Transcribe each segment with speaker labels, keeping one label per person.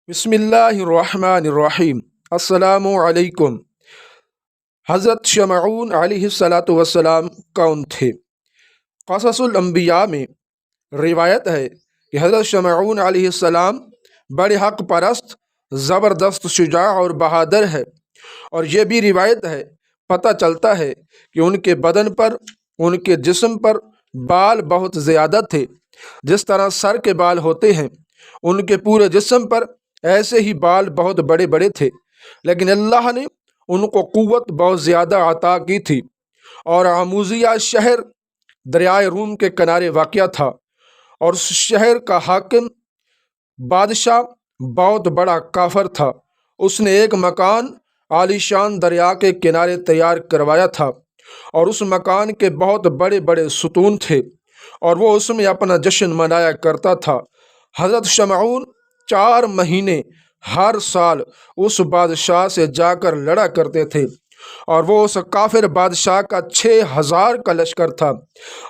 Speaker 1: بسم اللہ الرحمن الرحیم۔ السلام علیکم۔ حضرت شمعون علیہ السلام کون تھے؟ قصص الانبیاء میں روایت ہے کہ حضرت شمعون علیہ السلام بڑے حق پرست، زبردست، شجاع اور بہادر ہے، اور یہ بھی روایت ہے، پتہ چلتا ہے کہ ان کے بدن پر، ان کے جسم پر بال بہت زیادہ تھے۔ جس طرح سر کے بال ہوتے ہیں، ان کے پورے جسم پر ایسے ہی بال بہت بڑے بڑے تھے، لیکن اللہ نے ان کو قوت بہت زیادہ عطا کی تھی۔ اور عموزیہ شہر دریائے روم کے کنارے واقع تھا، اور اس شہر کا حاکم بادشاہ بہت بڑا کافر تھا۔ اس نے ایک مکان عالیشان دریا کے کنارے تیار کروایا تھا، اور اس مکان کے بہت بڑے بڑے ستون تھے، اور وہ اس میں اپنا جشن منایا کرتا تھا۔ حضرت شمعون 4 مہینے ہر سال اس بادشاہ سے جا کر لڑا کرتے تھے، اور وہ اس کافر بادشاہ کا 6000 کا لشکر تھا۔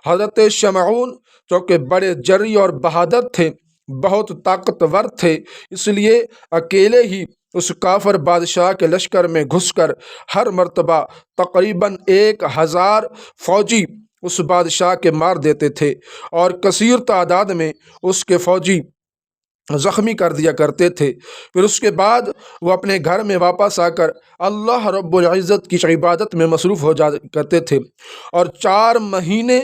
Speaker 1: حضرت شمعون چونکہ بڑے جری اور بہادر تھے، بہت طاقتور تھے، اس لیے اکیلے ہی اس کافر بادشاہ کے لشکر میں گھس کر ہر مرتبہ تقریباً 1000 فوجی اس بادشاہ کے مار دیتے تھے، اور کثیر تعداد میں اس کے فوجی زخمی کر دیا کرتے تھے۔ پھر اس کے بعد وہ اپنے گھر میں واپس آ کر اللہ رب العزت کی عبادت میں مصروف ہو جا کرتے تھے، اور 4 مہینے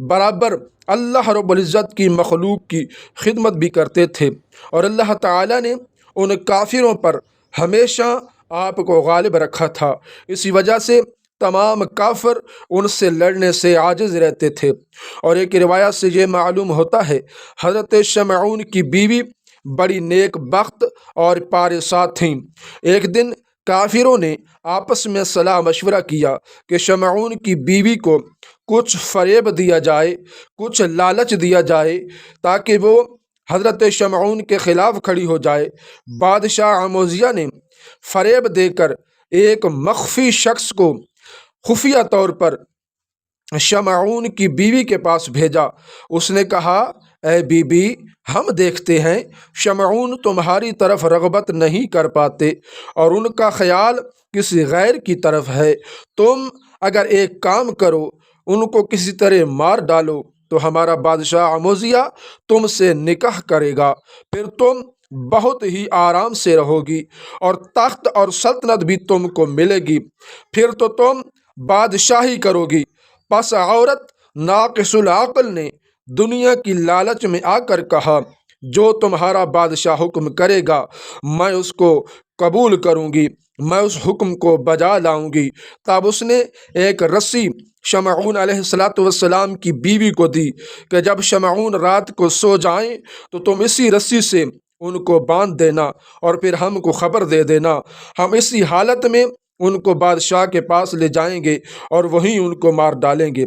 Speaker 1: برابر اللہ رب العزت کی مخلوق کی خدمت بھی کرتے تھے، اور اللہ تعالیٰ نے ان کافروں پر ہمیشہ آپ کو غالب رکھا تھا۔ اسی وجہ سے تمام کافر ان سے لڑنے سے عاجز رہتے تھے۔ اور ایک روایت سے یہ معلوم ہوتا ہے، حضرت شمعون کی بیوی بڑی نیک بخت اور پارسا تھیں۔ ایک دن کافروں نے آپس میں صلاح مشورہ کیا کہ شمعون کی بیوی کو کچھ فریب دیا جائے، کچھ لالچ دیا جائے، تاکہ وہ حضرت شمعون کے خلاف کھڑی ہو جائے۔ بادشاہ عموزیہ نے فریب دے کر ایک مخفی شخص کو خفیہ طور پر شمعون کی بیوی کے پاس بھیجا۔ اس نے کہا، اے بی بی، ہم دیکھتے ہیں شمعون تمہاری طرف رغبت نہیں کر پاتے، اور ان کا خیال کسی غیر کی طرف ہے۔ تم اگر ایک کام کرو، ان کو کسی طرح مار ڈالو، تو ہمارا بادشاہ عموزیہ تم سے نکاح کرے گا، پھر تم بہت ہی آرام سے رہو گی، اور تخت اور سلطنت بھی تم کو ملے گی، پھر تو تم بادشاہی کرو گی۔ پس عورت ناقص العقل نے دنیا کی لالچ میں آ کر کہا، جو تمہارا بادشاہ حکم کرے گا میں اس کو قبول کروں گی، میں اس حکم کو بجا لاؤں گی۔ تب اس نے ایک رسی شمعون علیہ السلام کی بیوی کو دی کہ جب شمعون رات کو سو جائیں تو تم اسی رسی سے ان کو باندھ دینا، اور پھر ہم کو خبر دے دینا، ہم اسی حالت میں ان کو بادشاہ کے پاس لے جائیں گے اور وہیں ان کو مار ڈالیں گے۔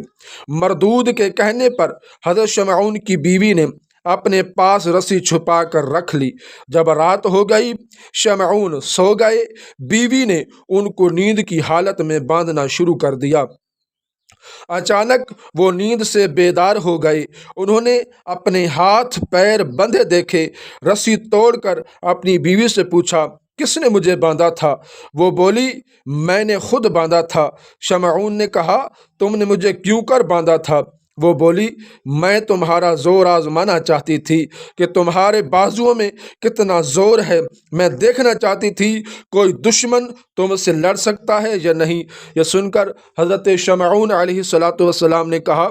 Speaker 1: مردود کے کہنے پر حضرت شمعون کی بیوی نے اپنے پاس رسی چھپا کر رکھ لی۔ جب رات ہو گئی، شمعون سو گئے، بیوی نے ان کو نیند کی حالت میں باندھنا شروع کر دیا۔ اچانک وہ نیند سے بیدار ہو گئے۔ انہوں نے اپنے ہاتھ پیر بندھے دیکھے۔ رسی توڑ کر اپنی بیوی سے پوچھا، کس نے مجھے باندھا تھا؟ وہ بولی، میں نے خود باندھا تھا۔ شمعون نے کہا، تم نے مجھے کیوں کر باندھا تھا؟ وہ بولی، میں تمہارا زور آزمانا چاہتی تھی کہ تمہارے بازوؤں میں کتنا زور ہے۔ میں دیکھنا چاہتی تھی کوئی دشمن تم سے لڑ سکتا ہے یا نہیں۔ یہ سن کر حضرت شمعون علیہ السلام نے کہا،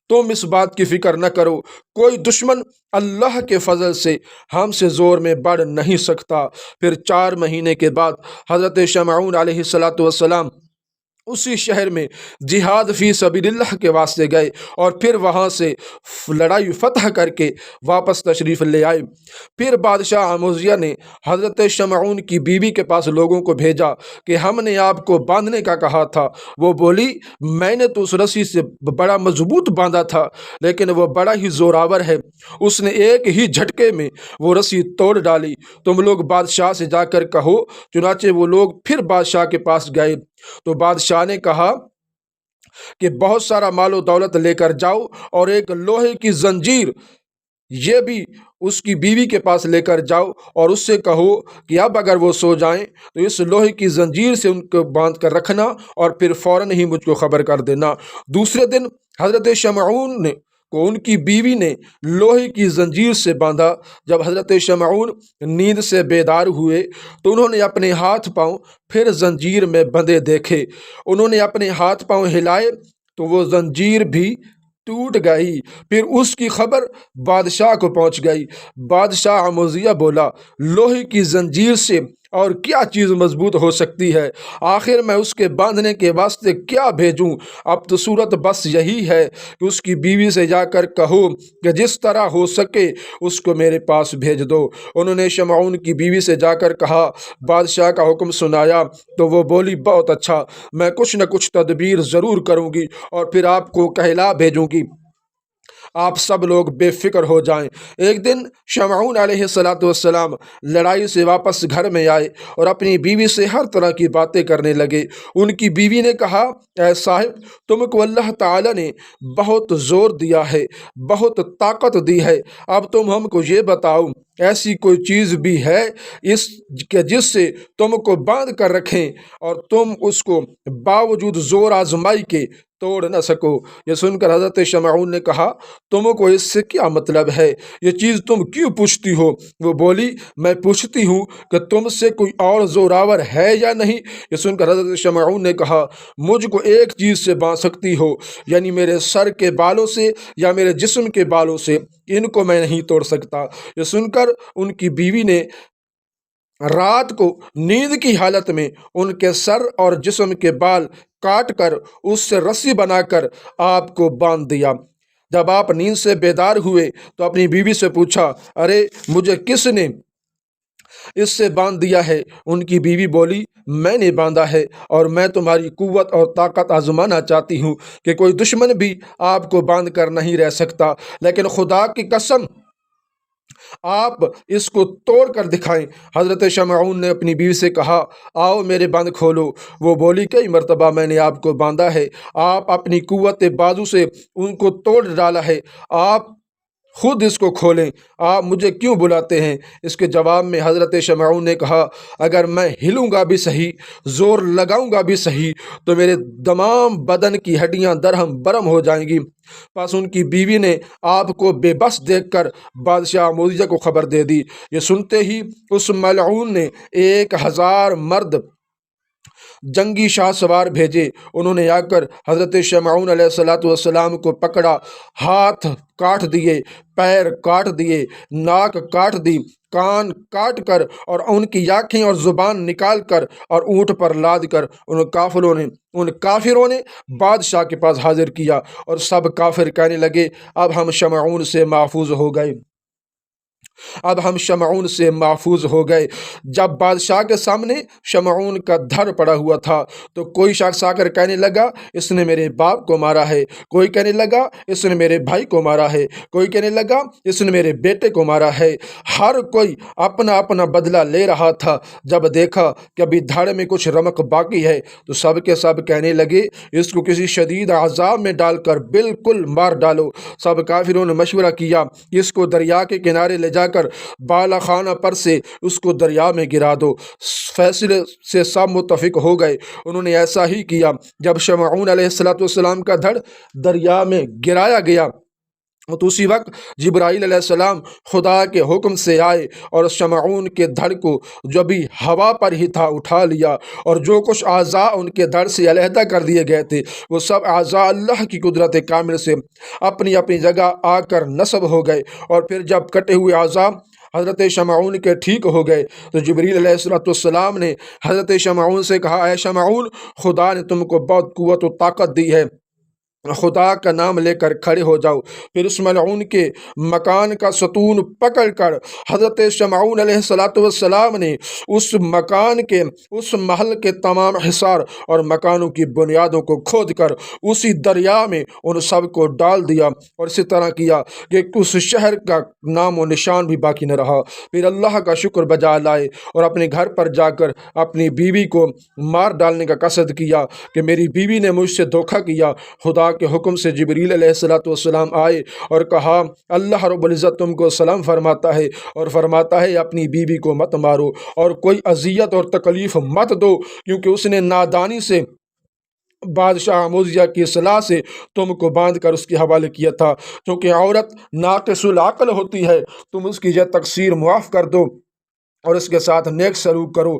Speaker 1: تم اس بات کی فکر نہ کرو، کوئی دشمن اللہ کے فضل سے ہم سے زور میں بڑھ نہیں سکتا۔ پھر 4 مہینے کے بعد حضرت شمعون علیہ السلام اسی شہر میں جہاد فی سبیل اللہ کے واسطے گئے، اور پھر وہاں سے لڑائی فتح کر کے واپس تشریف لے آئے۔ پھر بادشاہ عموزیہ نے حضرت شمعون کی بیوی کے پاس لوگوں کو بھیجا کہ ہم نے آپ کو باندھنے کا کہا تھا۔ وہ بولی، میں نے تو اس رسی سے بڑا مضبوط باندھا تھا، لیکن وہ بڑا ہی زوراور ہے، اس نے ایک ہی جھٹکے میں وہ رسی توڑ ڈالی۔ تم لوگ بادشاہ سے جا کر کہو۔ چنانچہ وہ لوگ پھر بادشاہ کے پاس گئے، تو بادشاہ نے کہا کہ بہت سارا مال و دولت لے کر جاؤ، اور ایک لوہے کی زنجیر یہ بھی اس کی بیوی کے پاس لے کر جاؤ اور اس سے کہو کہ اب اگر وہ سو جائیں تو اس لوہے کی زنجیر سے ان کو باندھ کر رکھنا اور پھر فوراً ہی مجھ کو خبر کر دینا۔ دوسرے دن حضرت شمعون نے کو ان کی بیوی نے لوہے کی زنجیر سے باندھا۔ جب حضرت شمعون نیند سے بیدار ہوئے تو انہوں نے اپنے ہاتھ پاؤں پھر زنجیر میں بندھے دیکھے۔ انہوں نے اپنے ہاتھ پاؤں ہلائے تو وہ زنجیر بھی ٹوٹ گئی۔ پھر اس کی خبر بادشاہ کو پہنچ گئی۔ بادشاہ عموزیہ بولا، لوہے کی زنجیر سے اور کیا چیز مضبوط ہو سکتی ہے؟ آخر میں اس کے باندھنے کے واسطے کیا بھیجوں؟ اب تو صورت بس یہی ہے کہ اس کی بیوی سے جا کر کہو کہ جس طرح ہو سکے اس کو میرے پاس بھیج دو۔ انہوں نے شمعون کی بیوی سے جا کر کہا، بادشاہ کا حکم سنایا تو وہ بولی، بہت اچھا، میں کچھ نہ کچھ تدبیر ضرور کروں گی اور پھر آپ کو کہلا بھیجوں گی، آپ سب لوگ بے فکر ہو جائیں۔ ایک دن شمعون علیہ السلام لڑائی سے واپس گھر میں آئے اور اپنی بیوی سے ہر طرح کی باتیں کرنے لگے۔ ان کی بیوی نے کہا، اے صاحب، تم کو اللہ تعالی نے بہت زور دیا ہے، بہت طاقت دی ہے، اب تم ہم کو یہ بتاؤ، ایسی کوئی چیز بھی ہے اس کے جس سے تم کو باندھ کر رکھیں اور تم اس کو باوجود زور آزمائی کے توڑ نہ سکو؟ یہ سن کر حضرت شمعون نے کہا، تم کو اس سے کیا مطلب ہے؟ یہ چیز تم کیوں پوچھتی ہو؟ وہ بولی، میں پوچھتی ہوں کہ تم سے کوئی اور زوراور ہے یا نہیں؟ یہ سن کر حضرت شمعون نے کہا، مجھ کو ایک چیز سے باندھ سکتی ہو، یعنی میرے سر کے بالوں سے یا میرے جسم کے بالوں سے، ان کو میں نہیں توڑ سکتا۔ یہ سن کر ان کی بیوی نے رات کو نیند کی حالت میں ان کے سر اور جسم کے بال کاٹ کر اس سے رسی بنا کر آپ کو باندھ دیا۔ جب آپ نیند سے بیدار ہوئے تو اپنی بیوی سے پوچھا، ارے مجھے کس نے اس سے باندھ دیا ہے؟ ان کی بیوی بولی، میں نے باندھا ہے اور میں تمہاری قوت اور طاقت آزمانا چاہتی ہوں کہ کوئی دشمن بھی آپ کو باندھ کر نہیں رہ سکتا، لیکن خدا کی قسم آپ اس کو توڑ کر دکھائیں۔ حضرت شمعون نے اپنی بیوی سے کہا، آؤ میرے بند کھولو۔ وہ بولی، کئی مرتبہ میں نے آپ کو باندھا ہے، آپ اپنی قوت بازو سے ان کو توڑ ڈالا ہے، آپ خود اس کو کھولیں، آپ مجھے کیوں بلاتے ہیں؟ اس کے جواب میں حضرت شمعون نے کہا، اگر میں ہلوں گا بھی صحیح، زور لگاؤں گا بھی صحیح، تو میرے تمام بدن کی ہڈیاں درہم برہم ہو جائیں گی۔ پس ان کی بیوی نے آپ کو بے بس دیکھ کر بادشاہ موذیہ کو خبر دے دی۔ یہ سنتے ہی اس ملعون نے 1000 مرد جنگی شاہ سوار بھیجے۔ انہوں نے آ کر حضرت شمعون علیہ السلام کو پکڑا، ہاتھ کاٹ دیے، پیر کاٹ دیے، ناک کاٹ دی، کان کاٹ کر اور ان کی آنکھیں اور زبان نکال کر اور اونٹ پر لاد کر ان کافروں نے بادشاہ کے پاس حاضر کیا، اور سب کافر کہنے لگے، اب ہم شمعون سے محفوظ ہو گئے، اب ہم شمعون سے محفوظ ہو گئے۔ جب بادشاہ کے سامنے شمعون کا دھڑ پڑا ہوا تھا تو کوئی شخص آ کر کہنے لگا، اس نے میرے باپ کو مارا ہے، کوئی کہنے لگا اس نے میرے بھائی کو مارا ہے، کوئی کہنے لگا اس نے میرے بیٹے کو مارا ہے۔ ہر کوئی اپنا اپنا بدلہ لے رہا تھا۔ جب دیکھا کہ ابھی دھڑ میں کچھ رمق باقی ہے تو سب کے سب کہنے لگے، اس کو کسی شدید عذاب میں ڈال کر بالکل مار ڈالو۔ سب کافروں نے مشورہ کیا، اس کو دریا کے کنارے لے جا کر بالا خانہ پر سے اس کو دریا میں گرا دو۔ فیصلے سے سب متفق ہو گئے۔ انہوں نے ایسا ہی کیا۔ جب شمعون علیہ السلام کا دھڑ دریا میں گرایا گیا تو اسی وقت جبرائیل علیہ السلام خدا کے حکم سے آئے اور شمعون کے دھڑ کو جو بھی ہوا پر ہی تھا اٹھا لیا، اور جو کچھ اعضاء ان کے دھڑ سے علیحدہ کر دیے گئے تھے وہ سب اعضاء اللہ کی قدرت کامل سے اپنی اپنی جگہ آ کر نصب ہو گئے۔ اور پھر جب کٹے ہوئے اعضاء حضرت شمعون کے ٹھیک ہو گئے تو جبریل علیہ السلام نے حضرت شمعون سے کہا، اے شمعون، خدا نے تم کو بہت قوت و طاقت دی ہے، خدا کا نام لے کر کھڑے ہو جاؤ۔ پھر اس ملعون کے مکان کا ستون پکڑ کر حضرت شمعون علیہ السلام نے اس مکان کے اس محل کے تمام حصار اور مکانوں کی بنیادوں کو کھود کر اسی دریا میں ان سب کو ڈال دیا، اور اسی طرح کیا کہ اس شہر کا نام و نشان بھی باقی نہ رہا۔ پھر اللہ کا شکر بجا لائے اور اپنے گھر پر جا کر اپنی بیوی کو مار ڈالنے کا قصد کیا کہ میری بیوی نے مجھ سے دھوکہ کیا، خدا اللہ کے حکم سے جبریل علیہ السلام آئے اور کہا اللہ رب العزت تم کو سلام فرماتا ہے اور فرماتا ہے اپنی بیوی کو مت مارو اور کوئی اذیت اور تکلیف مت دو، کیونکہ اس نے نادانی سے بادشاہ موذیہ کی صلاح سے تم کو باندھ کر اس کے حوالے کیا تھا۔ چونکہ عورت ناقص العقل ہوتی ہے، تم اس کی یہ تقصیر معاف کر دو اور اس کے ساتھ نیک سلوک کرو۔